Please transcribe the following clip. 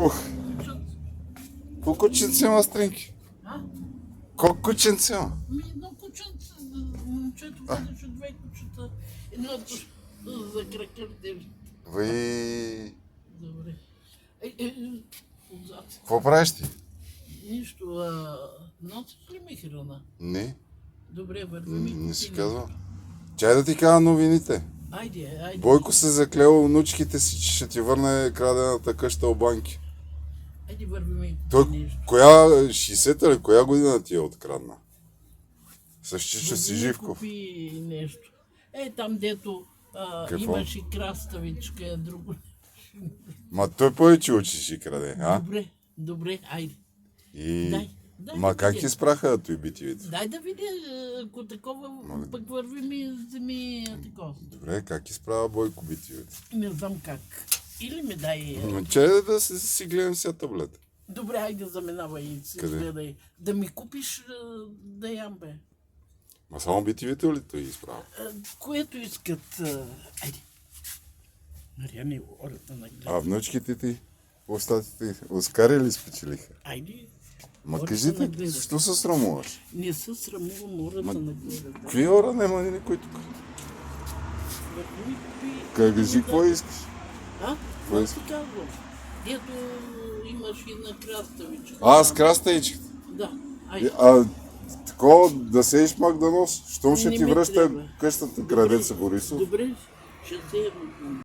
Ух, колко кученце има, Стринки? А? Колко кученце има? Едно кученце, момчето казаше две кучета, едното за кракър държи. Вы... Добре. Отзад. Какво правиш ти? Нищо, носиш ли ми храна? Не, Добре, вървим и не си купим. казвам. Чай да ти кажа новините. Айде. Бойко се заклел внучките си, че ще ти върне крадената къща у банки. Айде вървим и Той, купим нещо. коя, 60-та ли, коя година ти е открадна? Същича си Вървим и Живков. купи нещо. Там дето Какво? имаш и краставичка, друго. Ма той повече очи си краде, а? Добре, айде. И... Дай Ма да как видя. изпраха той битивите? Дай да видя, ако такова, пък вървим и вземи такова. Добре, как изправя Бойко битивите? Не знам как. Или ми дай... Ма чай да си гледам сега таблета. Добре, айде заминавай и си Къде? гледай. Да ми купиш да ям, бе. Ма само битивите ли той изправя? Което искат. Айде. Мариане, ората на гледа. А внучките ти, остатите, Оскари ли спечелиха? Айде. Ма Ората кажи ти, нагледа. защо се срамуваш? Не се срамувам ората на гледа. Да. Какви ора няма ни никой тук? Върви ми купи... Кажи какво искаш? Какво ти казвам? Дето имаш и на краставичка. Аз краставичката. Да, айде. Такова да седиш мак да нос. Щом ще Не ти ми връща трябва. къщата крадеца Борисов? Добре, ще се